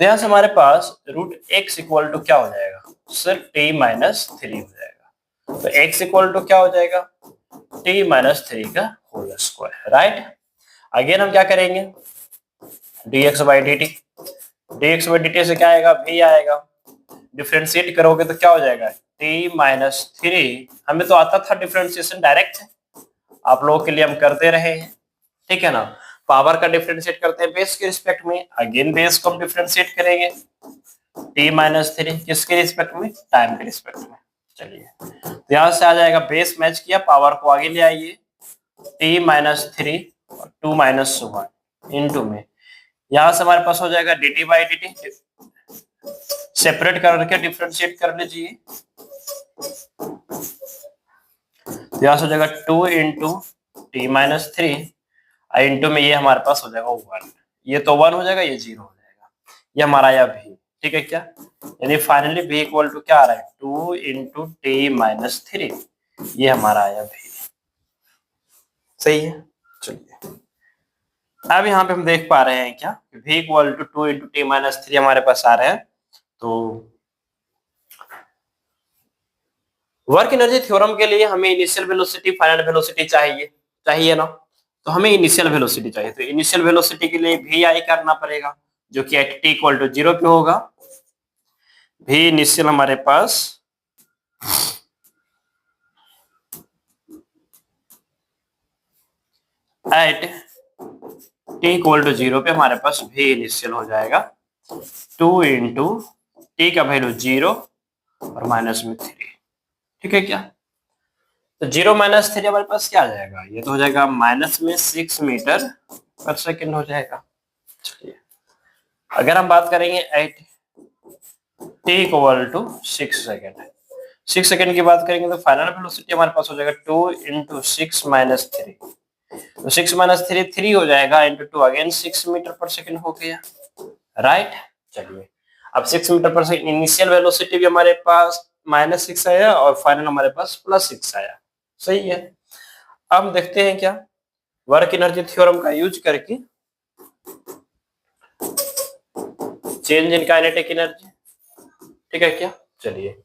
तो यहां से हमारे पास रूट एक्स इक्वल टू क्या हो जाएगा? सर टी माइनस 3 हो जाएगा। तो एक्स इक्वल टू क्या हो जाएगा? टी माइनस 3 का होल स्क्वायर, राइट। अगेन हम क्या करेंगे? D x by D T, D x by D T से क्या आएगा? भी आएगा, डिफरेंशिएट करोगे तो क्या हो जाएगा, t-3। हमें तो आता था डिफरेंशिएशन डायरेक्ट, आप लोगों के लिए हम करते रहे हैं, ठीक है ना। पावर का डिफरेंशिएट करते हैं बेस के रिस्पेक्ट में, अगेन बेस को हम डिफरेंशिएट करेंगे t-3 किसके रिस्पेक्ट में, टाइम के रिस्पेक्ट में। चलिए तो यहां से आ जाएगा, बेस मैच किया, पावर को आगे ले आइए, t-3 और 2 - 1 इनटू में, यहां से हमारे पास हो जाएगा dt/dt, सेपरेट करके डिफरेंशिएट कर लीजिए, तो यहां से हो जाएगा 2 × t-3 इंटू में ये हमारे पास हो जाएगा 1, ये तो 1 हो जाएगा, ये 0 हो जाएगा, ये हमारा आया v, ठीक है क्या। यानी फाइनली v इक्वल टू क्या आ रहा है, 2 × t-3, ये हमारा आया v, सही है। चलिए अब यहाँ पे हम देख पा रहे हैं क्या, v इक्वल टू 2 × t-3 हमारे पास आ रहा है। तो वर्क एनर्जी थ्योरम के लिए हमें इनिशियल वेलोसिटी, फाइनल वेलोसिटी चाहिए ना, तो हमें इनिशियल वेलोसिटी चाहिए, तो इनिशियल वेलोसिटी के लिए vi करना पड़ेगा, जो कि एट t इक्वल टू 0 पे होगा। v इनिशियल हमारे पास एट t इक्वल टू 0 पे हमारे पास v इनिशियल हो जाएगा 2 × t का वैल्यू 0 और -3, ठीक है क्या। तो 0 - 3 हमारे पास क्या आ जाएगा, ये तो हो जाएगा -6 मीटर पर सेकंड हो जाएगा। चलिए अगर हम बात करेंगे at t equal to 6 second, 6 second की बात करेंगे तो फाइनल वेलोसिटी हमारे पास हो जाएगा 2 × 6 - 3, तो 6 - 3 3 हो जाएगा, इंटू 2 अगेन 6 मीटर पर सेकंड हो गया, राइट। चलिए अब 6 मीटर पर सेकंड, इनिशियल वेलोसिटी भी हमारे पास -6 आया और फाइनल हमारे पास +6 आया, सही है। अब देखते हैं क्या, वर्क एनर्जी थ्योरम का यूज करके चेंज इन काइनेटिक एनर्जी, ठीक है क्या। चलिए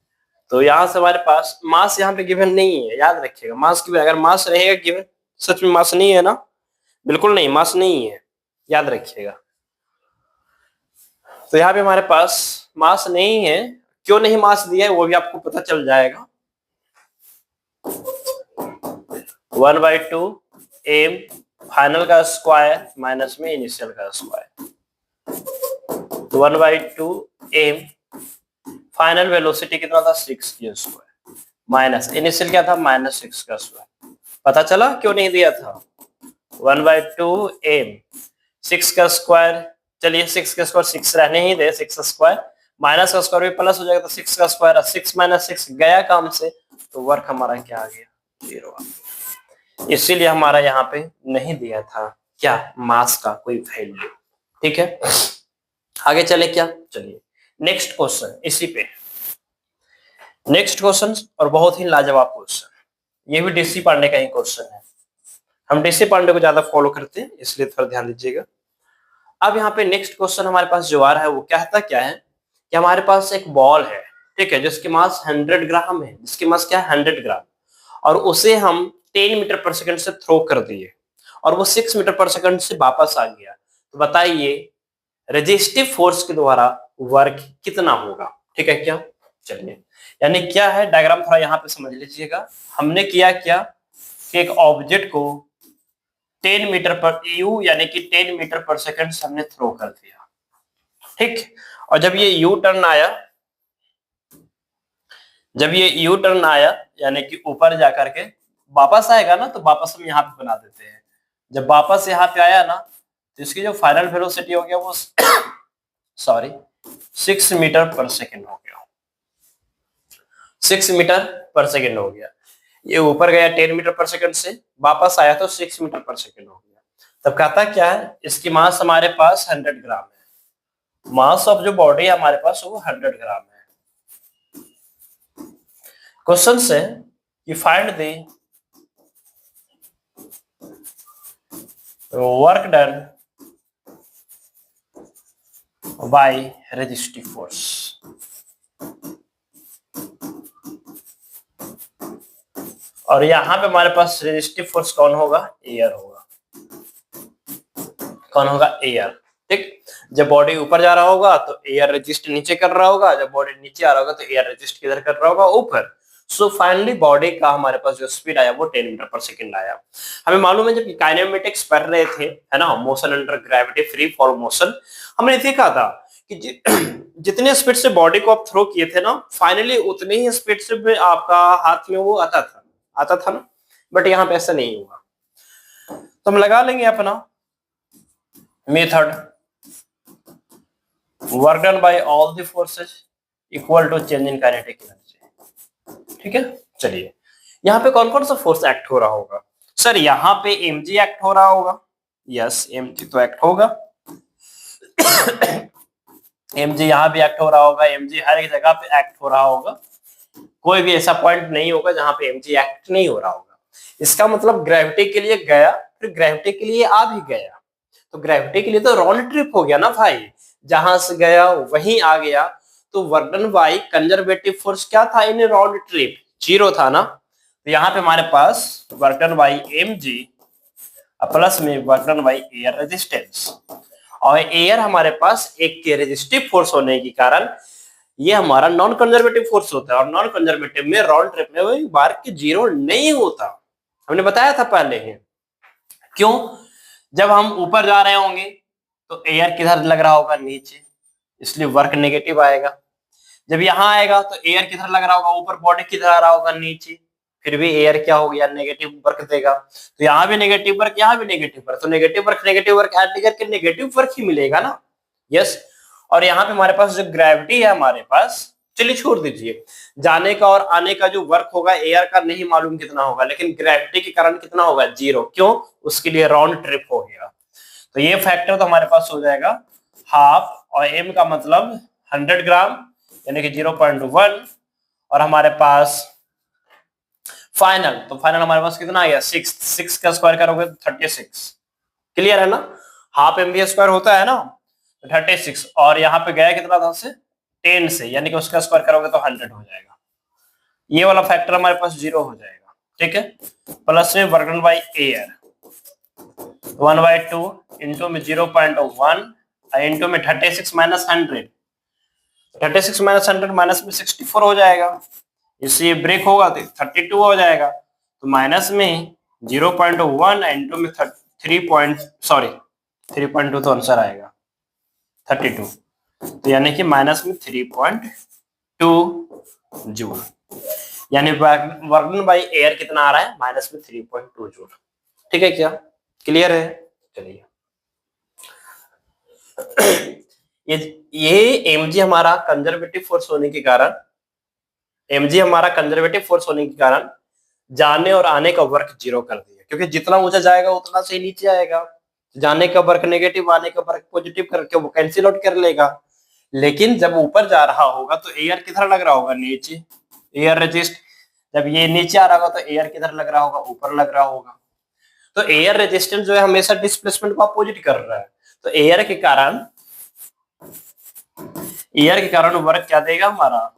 तो यहां से हमारे पास मास यहाँ पे गिवन नहीं है, याद रखिएगा, मास गिवन, अगर मास रहेगा गिवन, सच में मास नहीं है ना, बिल्कुल नहीं, मास नहीं है, याद रखिएगा। तो यहाँ पे हमारे पास मास नहीं है, क्यों नहीं मास दिया है वो भी आपको पता चल जाएगा, 1/2 m फाइनल का स्क्वायर माइनस में इनिशियल का स्क्वायर, 1/2 m फाइनल वेलोसिटी कितना था, 6 का स्क्वायर माइनस इनिशियल क्या था, -6 का स्क्वायर। पता चला क्यों नहीं दिया था, 1/2 m 6 का स्क्वायर, चलिए 6 का स्क्वायर 6 रहने ही दे, 6 का स्क्वायर माइनस का स्क्वायर भी प्लस हो जाएगा, तो 6 का स्क्वायर, 6 - 6 गया काम से, तो वर्क हमारा क्या आ गया, 0 आ गया। इसीलिए हमारा यहाँ पे नहीं दिया था क्या, मास का कोई वैल्यू, ठीक है। आगे चले क्या, चलिए नेक्स्ट क्वेश्चन, इसी पे नेक्स्ट क्वेश्चन, और बहुत ही लाजवाब क्वेश्चन, ये भी डीसी पांडे का ही क्वेश्चन है, हम डीसी पांडे को ज्यादा फॉलो करते हैं इसलिए थोड़ा ध्यान दीजिएगा। अब यहाँ पे नेक्स्ट क्वेश्चन हमारे पास जो आ रहा है वो कहता क्या है कि हमारे पास एक बॉल है, ठीक है, जिसकी मास 100 ग्राम है, जिसकी मास क्या है 100 ग्राम, और उसे हम 10 मीटर पर सेकंड से थ्रो कर दिए और वो 6 मीटर पर सेकंड से वापस आ गया, तो बताइए रेजिस्टिव फोर्स के द्वारा वर्क कितना होगा, ठीक है क्या। चलिए यानी क्या है, डायग्राम थोड़ा यहाँ पे समझ लीजिएगा। हमने किया क्या कि एक ऑब्जेक्ट को 10 मीटर पर यू यानी कि 10 मीटर पर सेकंड से हमने थ्रो कर दिया, ठीक, और जब ये यू टर्न आया यानी कि ऊपर जाकर के वापस आएगा ना, तो वापस हम यहाँ पे बना देते हैं, जब वापस यहाँ पे आया ना तो इसकी जो फाइनल वेलोसिटी हो गया वो सॉरी 6 मीटर पर सेकंड हो गया, 6 मीटर पर सेकंड हो गया। ये ऊपर गया 10 मीटर पर सेकंड से, वापस आया तो 6 मीटर पर सेकंड हो गया। तब कहता क्या है, इसकी मास हमारे पास 100 ग्राम है, मास ऑफ जो बॉडी है हमारे पास वो 100 ग्राम है। क्वेश्चन से कि find the work done bye resistive force, और यहां पे हमारे पास रेजिस्टिव फोर्स कौन होगा, एयर होगा, कौन होगा, एयर, ठीक। जब बॉडी ऊपर जा रहा होगा तो एयर रेजिस्ट नीचे कर रहा होगा, जब बॉडी नीचे आ रहा होगा तो एयर रेजिस्ट किधर कर रहा होगा, ऊपर। सो फाइनली बॉडी का हमारे पास जो स्पीड आया वो 10 मीटर पर सेकंड आया। हमें मालूम है जब काइनेमेटिक्स पढ़ रहे थे, है ना, motion under gravity, free fall motion, हमने देखा था कि जितने स्पीड से बॉडी को आप थ्रो किए थे ना, फाइनली उतने ही स्पीड से आपका हाथ में वो आता था ना, बट यहाँ पे ऐसा नहीं हुआ। तो हम लगा लेंगे अपना method, work done by all the forces equal to change in kinetic energy. ठीक है, चलिए यहाँ पे कौन कौन सा फोर्स एक्ट हो रहा होगा? सर यहाँ पे mg एक्ट हो रहा होगा, यस mg तो एक्ट होगा mg यहाँ भी एक्ट हो रहा होगा, mg हर एक जगह पे एक्ट हो रहा होगा, कोई भी ऐसा पॉइंट नहीं होगा जहां पे mg एक्ट नहीं हो रहा होगा। इसका मतलब ग्रेविटी के लिए गया, फिर ग्रेविटी के लिए आ भी गया, तो ग्रेविटी के लिए तो राउंड ट्रिप हो गया ना भाई, जहां से गया वहीं आ गया। तो work done by conservative force क्या था इन राउंड ट्रिप? 0 था ना। तो यहाँ पे हमारे पास work done by mg plus में work done by air resistance, और एयर हमारे पास एक के रेजिस्टिव फोर्स होने के कारण ये हमारा नॉन कंजर्वेटिव फोर्स होता है, और नॉन कंजर्वेटिव में राउंड ट्रिप में वही बार के 0 नहीं होता, हमने बताया था पहले ही। क्यों? जब हम ऊपर जा रहे होंगे तो एयर किधर लग रहा होगा? नीचे, इसलिए वर्क नेगेटिव आएगा। जब यहाँ आएगा तो एयर किधर लग रहा होगा? ऊपर, बॉडी किधर आ रहा होगा? नीचे, फिर भी एयर क्या हो गया? नेगेटिव वर्क देगा। तो यहाँ भी नेगेटिव वर्क, यहाँ भी नेगेटिव वर्क, तो नेगेटिव वर्क ऐड करके नेगेटिव वर्क ही मिलेगा ना, यस। और यहाँ पे हमारे पास जो ग्रेविटी है हमारे पास, चलिए छोड़ दीजिए, जाने का और आने का जो वर्क होगा एयर का नहीं मालूम कितना होगा, लेकिन ग्रेविटी के कारण कितना होगा? 0। क्यों? उसके लिए राउंड ट्रिप हो गया। तो ये फैक्टर तो हमारे पास हो जाएगा हाफ, और m का मतलब 100 ग्राम यानी कि 0.1, और हमारे पास फाइनल, तो फाइनल हमारे पास कितना आ गया? 6 का स्क्वायर करोगे तो 36। क्लियर है ना? हाफ mv स्क्वायर होता है ना, 36, और यहाँ पे गया कितना था से? 10 से, यानी कि उसका स्क्वायर करोगे तो 100 हो जाएगा। ये वाला फैक्टर हमारे पास 0 हो जाएगा। ठीक है, प्लस में work done by air 1/2 into में 0.1 इंटू में 36 माइनस 100, 36 माइनस 100 माइनस में 64 हो जाएगा, इससे ब्रेक होगा तो 32 हो जाएगा। तो माइनस में 0.1 इंटू में 3.2 तो आंसर आएगा 32, तो यानी कि माइनस में 3.2 जूल, यानी वर्क डन बाय एयर कितना आ रहा है? माइनस में 3.2 जूल। ठीक है, क्या क्लियर है? चलिए ये mg हमारा कंजर्वेटिव फोर्स होने के कारण, mg हमारा कंजर्वेटिव फोर्स होने के कारण जाने और आने का वर्क 0 कर दिया, क्योंकि जितना ऊंचा जाएगा उतना से नीचे आएगा, जाने का वर्क नेगेटिव, आने का वर्क पॉजिटिव करके वो कैंसिल आउट कर लेगा। लेकिन जब ऊपर जा रहा होगा तो एयर किधर लग रहा होगा? नीचे, एयर रेजिस्ट। जब ये नीचे आ रहा होगा तो एयर किधर लग रहा होगा? ऊपर लग रहा होगा। तो एयर रेजिस्टेंस जो है हमेशा डिस्प्लेसमेंट को अपोजिट कर रहा है, तो एयर के कारण वर्क क्या देगा? हमारा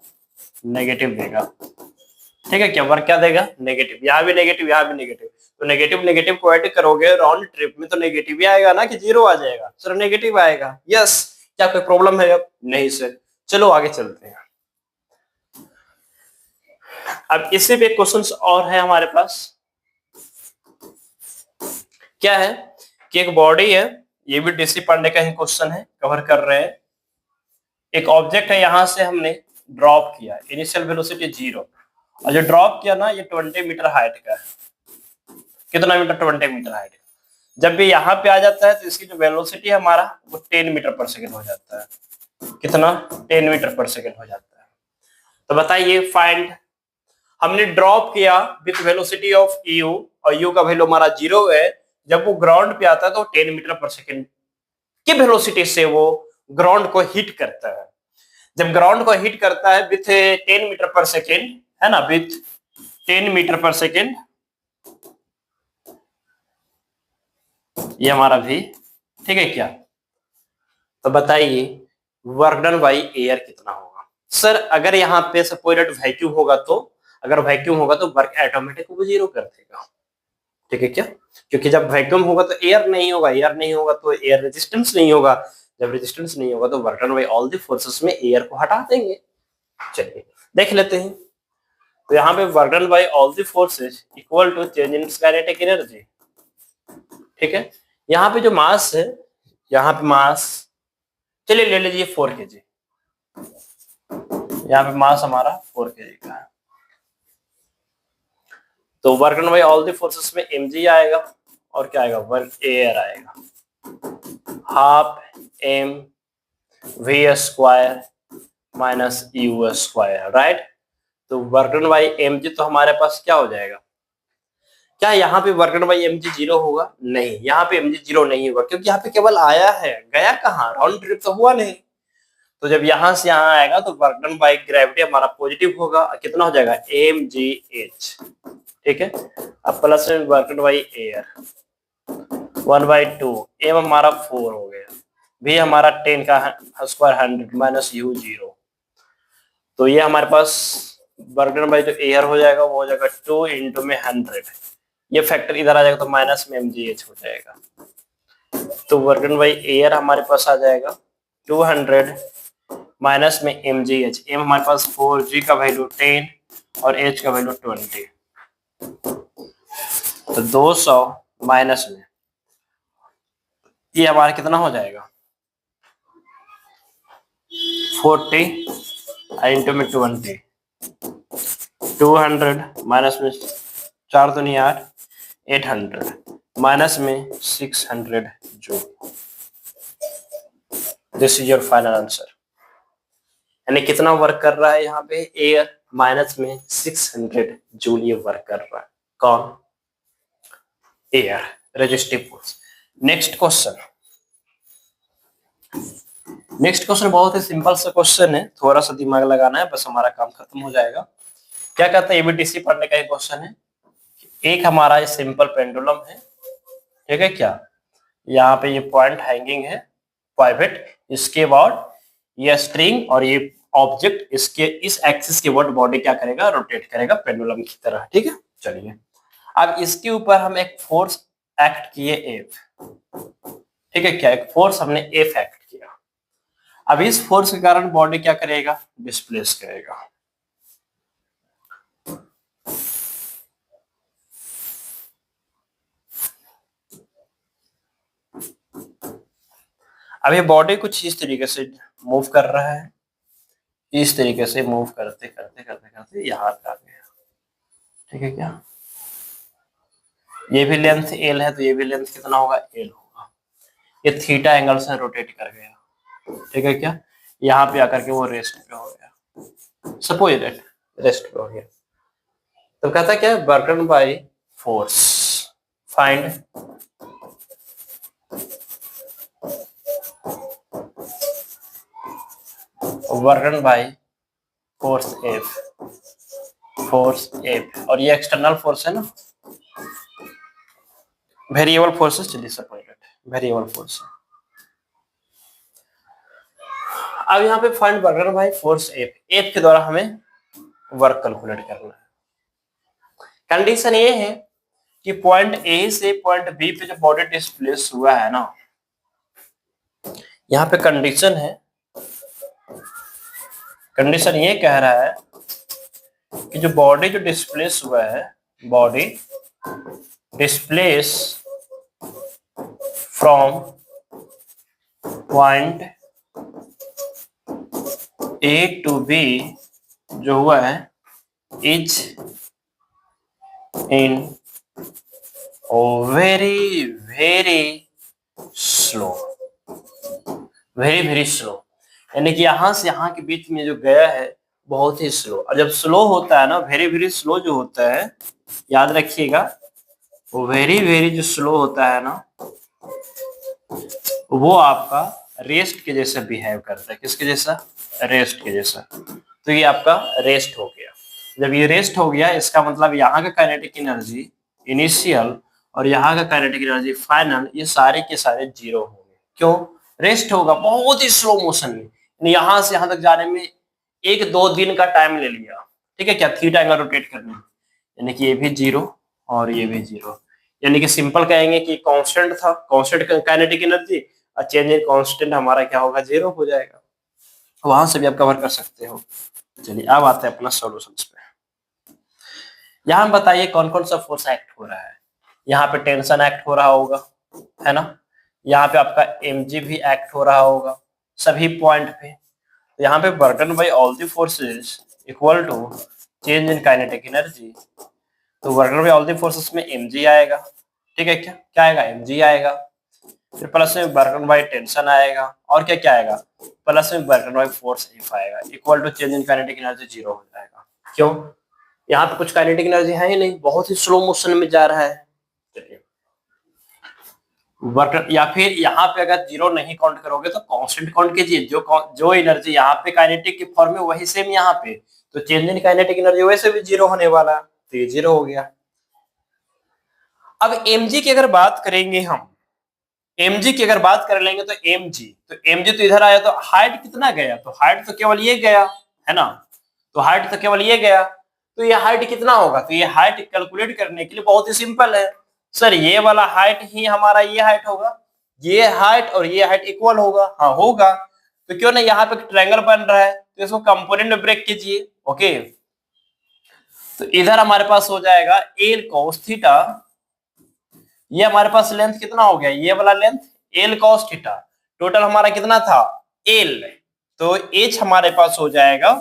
नेगेटिव देगा। ठीक है, क्या वर्क क्या देगा? नेगेटिव। यहाँ भी नेगेटिव, यहाँ भी नेगेटिव, तो नेगेटिव नेगेटिव को ऐड करोगे राउंड ट्रिप में तो नेगेटिव ही आएगा ना, कि 0 आ जाएगा? सर नेगेटिव आएगा, यस। क्या कोई प्रॉब्लम है? अब नहीं सर। चलो आगे चलते हैं। अब इससे भी एक क्वेश्चन और है हमारे पास। क्या है कि एक बॉडी है, ये भी डीसी पांडे का ही क्वेश्चन है, कवर कर रहे हैं। एक ऑब्जेक्ट है, यहां से हमने ड्रॉप किया, इनिशियल वेलोसिटी 0, और जो ड्रॉप किया ना ये 20 मीटर हाइट का है। कितना मीटर? 20 metre height. जब भी यहाँ पे आ जाता है तो इसकी जो वेलोसिटी है हमारा वो 10 मीटर पर सेकेंड हो जाता है। कितना? 10 मीटर पर सेकेंड हो जाता है। तो बताइए, फाइंड, हमने ड्रॉप किया विथ वेलोसिटी ऑफ u, और u का वैल्यू हमारा 0 है। जब वो ग्राउंड पे आता है तो 10 मीटर पर सेकेंड की वेलोसिटी से वो ग्राउंड को हिट करता है। जब ग्राउंड को हिट करता है विथ 10 मीटर पर सेकेंड, है ना, विथ 10 मीटर पर सेकेंड, ये हमारा भी, ठीक है क्या? तो बताइए वर्क डन बाय एयर कितना होगा? सर अगर यहाँ पे सपोज वैक्यूम होगा तो, अगर वैक्यूम होगा तो वर्क ऑटोमेटिक वो 0 कर देगा। ठीक है क्या? क्योंकि जब वैक्यूम होगा तो एयर नहीं होगा, एयर नहीं होगा तो एयर रेजिस्टेंस नहीं होगा, जब रेजिस्टेंस नहीं होगा तो work done by all the forces में एयर को हटा देंगे। चलिए देख लेते हैं। तो यहाँ पे work done by all the forces equal to change in kinetic energy. ठीक है, यहाँ पे जो मास है, यहाँ पे मास चलिए ले लीजिए 4 kg। यहाँ पे मास हमारा 4 kg का है, तो work done by all the forces में mg आएगा और क्या आएगा, 1 एयर आएगा, half m v square minus u square, right. तो वर्क डन बाय mg तो हमारे पास क्या हो जाएगा, क्या यहाँ पे वर्क डन बाय mg 0 होगा, नहीं, यहाँ पे mg 0 नहीं होगा क्योंकि यहाँ पे केवल आया है, गया कहाँ, राउंड ट्रिप तो हुआ नहीं। तो जब यहाँ से यहाँ आएगा तो वर्क डन बाय ग्रेविटी हमारा पॉजिटिव होगा, कितना हो जाएगा, mgh। ठीक है, अब प्लस में work done by air 1/2, m हमारा 4 हो गया, v हमारा 10 का स्क्वायर 100 माइनस u 0। तो ये हमारे पास वर्क डन बाय जो एयर हो जाएगा वो हो जाएगा 2 इंटू में 100, ये फैक्टर इधर आ जाएगा तो माइनस में mgh हो जाएगा। तो वर्क डन बाय एयर हमारे पास आ जाएगा 200 माइनस में mgh, m हमारे पास 4, g का वैल्यू 10 और h का वैल्यू 20, तो 200 माइनस में ये हमारा कितना हो जाएगा, 40 इंटू में 20, 200 माइनस में 4 तो नहीं 8, 800 माइनस में 600 joule. This is your final answer. यानी कितना वर्क कर रहा है यहाँ पे, एयर माइनस में 600 जूल ये वर्क कर रहा है, कौन, air, resistive force. Next question, next question बहुत ही सिंपल सा क्वेश्चन है, थोड़ा सा दिमाग लगाना है बस हमारा काम खत्म हो जाएगा। क्या कहता है, एबीटीसी पढ़ने का एक क्वेश्चन है। एक हमारा सिंपल पेंडुलम है, ठीक है, क्या यहाँ पे ये पॉइंट हैंगिंग है पाइवेट, इसके बाद ये स्ट्रिंग और ये ऑब्जेक्ट इसके इस एक्सिस के वर्ड बॉडी क्या करेगा, रोटेट करेगा पेंडुलम की तरह। ठीक है, चलिए अब इसके ऊपर हम एक फोर्स एक्ट किए एफ, ठीक है, क्या एक फोर्स हमने एफ एक्ट किया। अब इस फोर्स के कारण बॉडी क्या करेगा, डिस्प्लेस करेगा। अब ये बॉडी कुछ इस तरीके से मूव कर रहा है, इस तरीके से मूव करते करते करते करते यहाँ आ गया। ठीक है, क्या ये भी लेंथ एल है तो ये भी लेंथ कितना होगा, एल होगा। ये थीटा एंगल से रोटेट कर गया। ठीक है, क्या यहाँ पे आकर के वो रेस्ट पे हो गया, सपोज दैट रेस्ट पे हो गया। तो कहता क्या है, work done by force, find work done by force F, force F, और ये एक्सटर्नल फोर्स है ना, वेरिएबल फोर्सेस, चलिए सपोर्टेड वेरिएबल फोर्स। अब यहाँ पे find work done by force F, F के द्वारा हमें वर्क कैलकुलेट करना है। कंडीशन ये है कि पॉइंट ए से पॉइंट बी पे जो बॉडी डिस्प्लेस हुआ है ना, यहाँ पे कंडीशन है, कंडीशन ये कह रहा है कि जो बॉडी जो डिस्प्लेस हुआ है, body displace from point A to B जो हुआ है is in very very slow, very very slow, यानी कि यहां से यहां के बीच में जो गया है बहुत ही स्लो। और जब स्लो होता है ना, वेरी वेरी स्लो जो होता है, याद रखिएगा, वो वेरी वेरी जो स्लो होता है ना, वो आपका रेस्ट के जैसा बिहेव करता है। किसके जैसा, रेस्ट के जैसा। तो ये आपका रेस्ट हो गया। जब ये रेस्ट हो गया, इसका मतलब यहाँ का काइनेटिक एनर्जी इनिशियल और यहाँ का काइनेटिक एनर्जी फाइनल, ये सारे के सारे जीरो होंगे। क्यों, रेस्ट होगा बहुत ही स्लो मोशन में, यहाँ से यहाँ तक जाने में 1-2 दिन का टाइम ले लिया। ठीक है, क्या थीटा एंगल रोटेट करने में, यानी कि ये भी जीरो और ये भी जीरो, यानी कि सिंपल कहेंगे कि कांस्टेंट था, कांस्टेंट काइनेटिक एनर्जी, और चेंज इन कांस्टेंट हमारा क्या होगा, 0 हो जाएगा। वहां से भी आप कवर कर सकते हो। चलिए अब आते हैं अपना सॉल्यूशंस पे। यहाँ बताइए कौन कौन सा फोर्स एक्ट हो रहा है। यहाँ पे टेंशन एक्ट हो रहा होगा, है ना। यहाँ पे आपका mg भी एक्ट हो रहा होगा सभी पॉइंट पे। तो यहाँ पे बर्टन by all the forces equal to change in kinetic energy. तो बर्टन बाय ऑल द फोर्सेस में mg आएगा, ठीक है। क्या क्या आएगा, mg आएगा। फिर प्लस में बर्टन बाय टेंशन आएगा, और क्या क्या आएगा, प्लस में बर्टन बाय फोर्स F आएगा, equal to change in kinetic energy 0 हो जाएगा। क्यों, यहाँ पे कुछ काइनेटिक एनर्जी है ही नहीं, बहुत ही स्लो मोशन में जा रहा है। चलिए वर्क, या फिर यहाँ पे अगर 0 नहीं काउंट करोगे तो कांस्टेंट काउंट कीजिए। जो एनर्जी यहाँ पे काइनेटिक की फॉर्म में वही सेम यहाँ पे, तो चेंज इन काइनेटिक एनर्जी वैसे भी 0 होने वाला, तो ये 0 हो गया। अब mg की अगर बात करेंगे हम, mg की अगर बात कर लेंगे तो mg तो इधर आया, तो हाइट कितना गया, तो हाइट तो केवल ये गया, है ना। तो हाइट तो केवल ये गया, तो ये हाइट कितना होगा, तो ये हाइट कैलकुलेट करने के लिए बहुत ही सिंपल है सर, ये वाला हाइट ही हमारा ये हाइट होगा, ये हाइट और ये हाइट इक्वल होगा, हाँ होगा। तो क्यों नहीं, यहाँ पे ट्रायंगल बन रहा है तो इसको कंपोनेंट में ब्रेक कीजिए। ओके, तो इधर हमारे पास हो जाएगा एल कॉस थीटा, ये हमारे पास लेंथ कितना हो गया, ये वाला length L cos theta, total हमारा कितना था एल, तो एच हमारे पास हो जाएगा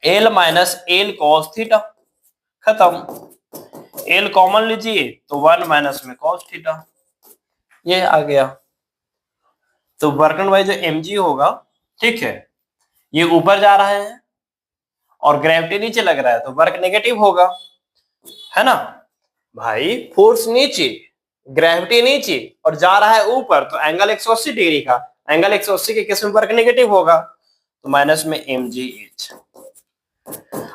L minus L cos theta, खत्म। एल कॉमन लीजिए तो 1 माइनस में कॉस थीटा, ये आ गया। तो वर्क बाय जो mg होगा, ठीक है, ये ऊपर जा रहा है और ग्रेविटी नीचे लग रहा है, तो वर्क नेगेटिव होगा, है ना भाई। फोर्स नीचे, ग्रेविटी नीचे और जा रहा है ऊपर, तो एंगल 180 डिग्री का, एंगल 180 के केस में वर्क नेगेटिव होगा, तो माइनस में mgh।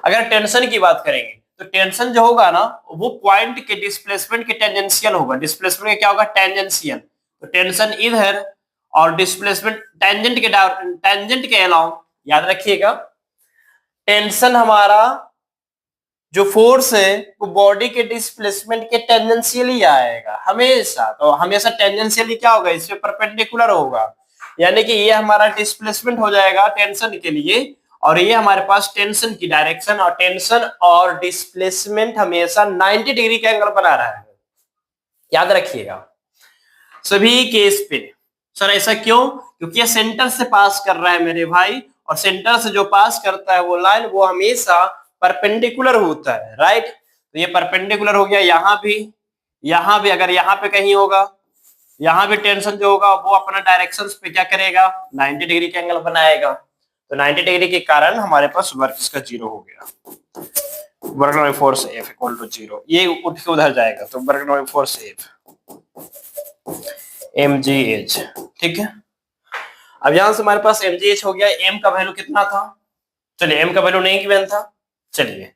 अगर टेंशन की बात करेंगे तो टेंशन जो होगा ना, वो पॉइंट के डिस्प्लेसमेंट के टेंजेंशियल होगा। डिस्प्लेसमेंट का क्या होगा, टेंजेंशियल। तो टेंशन इधर और डिस्प्लेसमेंट टेंजेंट के अलाउ, याद रखिएगा टेंशन हमारा जो फोर्स है वो बॉडी के डिस्प्लेसमेंट के टेंजेंशियली आएगा हमेशा। तो हमेशा टेंजेंशियली क्या होगा, इससे परपेंडिकुलर होगा, यानी कि ये हमारा डिस्प्लेसमेंट हो जाएगा टेंशन के लिए, और ये हमारे पास टेंशन की डायरेक्शन, और टेंशन और डिस्प्लेसमेंट हमेशा 90 डिग्री का एंगल बना रहा है, याद रखिएगा सभी केस पे। सर ऐसा क्यों, क्योंकि ये सेंटर से पास कर रहा है मेरे भाई, और सेंटर से जो पास करता है वो लाइन वो हमेशा परपेंडिकुलर होता है, राइट। तो ये परपेंडिकुलर हो गया, यहाँ भी अगर यहाँ पे कहीं होगा, यहाँ भी टेंशन जो होगा वो अपना डायरेक्शन पे क्या करेगा, 90 डिग्री का एंगल बनाएगा। तो 90 डिग्री के कारण हमारे पास वर्क इसका 0 हो गया। Work by force F equal to 0, ये उठ के उधर जाएगा, तो work by force F mgh, ठीक है। अब यहां से हमारे पास mgh हो गया, m का वैल्यू कितना था, चलिए m का वैल्यू नहीं गिवन था, चलिए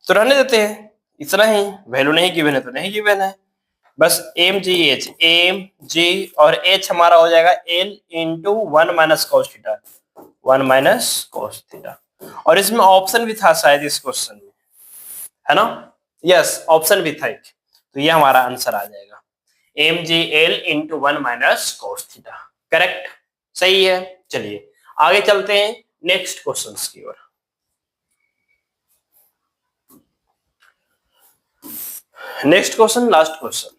तो रहने देते हैं, इतना ही, वैल्यू नहीं गिवन है तो नहीं गिवन है, बस mgh, mg और h हमारा हो जाएगा l into 1 minus cos theta, 1 minus cos theta. और इसमें ऑप्शन भी था शायद इस क्वेश्चन में, है ना, यस ऑप्शन भी था एक, तो ये हमारा आंसर आ जाएगा mgl into 1 minus cos theta, correct, सही है। चलिए आगे चलते हैं नेक्स्ट क्वेश्चंस की ओर। नेक्स्ट क्वेश्चन, लास्ट क्वेश्चन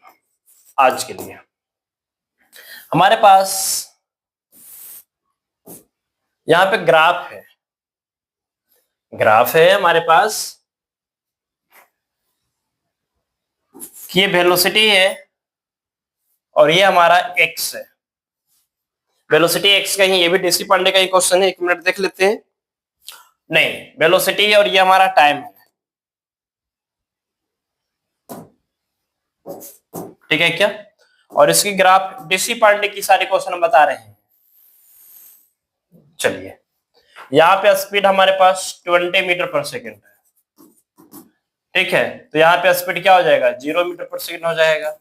आज के लिए हमारे पास यहां पे ग्राफ है हमारे पास कि ये वेलोसिटी है और ये हमारा x है, वेलोसिटी x का ही, ये भी डीसी पांडे का ही क्वेश्चन है, 1 मिनट देख लेते हैं। नहीं, वेलोसिटी और ये हमारा टाइम है, ठीक है क्या, और इसकी ग्राफ डीसी पांडे की सारे क्वेश्चन बता रहे हैं। चलिए यहाँ पे स्पीड हमारे पास 20 मीटर पर सेकेंड है, ठीक है, तो यहाँ पे स्पीड क्या हो जाएगा, 0 मीटर पर सेकेंड हो जाएगा।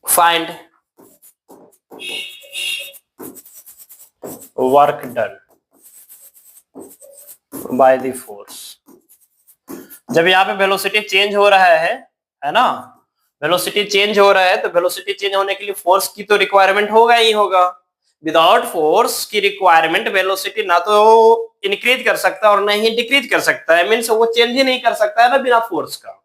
Find work done by the force. जब यहाँ पे वेलोसिटी चेंज हो रहा है ना, वेलोसिटी चेंज हो रहा है तो वेलोसिटी चेंज होने के लिए फोर्स की तो रिक्वायरमेंट होगा ही होगा। विदाउट फोर्स की रिक्वायरमेंट वेलोसिटी ना तो इंक्रीज कर सकता है और ना ही डिक्रीज कर सकता है, मीन्स वो चेंज ही नहीं कर सकता है ना बिना फोर्स का।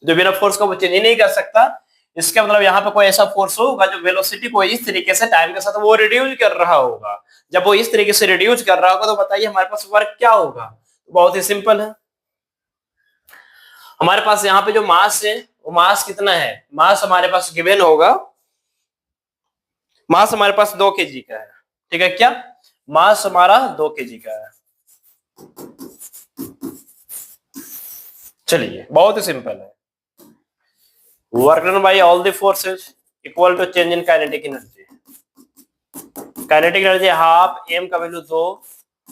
जो बिना फोर्स का वो चेंज ही नहीं कर सकता, इसका मतलब यहाँ पे कोई ऐसा फोर्स होगा जो वेलोसिटी को इस तरीके से टाइम के साथ वो रिड्यूस कर रहा होगा। जब वो इस तरीके से रिड्यूस कर रहा होगा तो बताइए हमारे पास वर्क क्या होगा। बहुत ही सिंपल है, हमारे पास यहाँ पे जो मास है वो मास कितना है, मास हमारे पास गिवन होगा, मास हमारे पास 2 kg का है। ठीक है, क्या मास हमारा 2 kg का है। चलिए बहुत ही सिंपल है, work done by all the forces equal to change in kinetic energy. Kinetic energy half, m का वैल्यू 2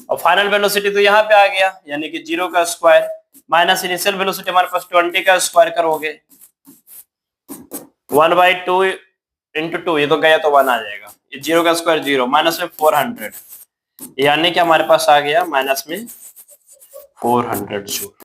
और फाइनल वेलोसिटी तो यहाँ पे आ गया, यानी कि 0 का स्क्वायर माइनस इनिशियल वेलोसिटी हमारे पास 20 का स्क्वायर करोगे 1/2 इंटू 2, ये तो गया तो 1 आ जाएगा, ये 0 का स्क्वायर 0 माइनस में 400, यानी कि हमारे पास आ गया माइनस में 400 जूल।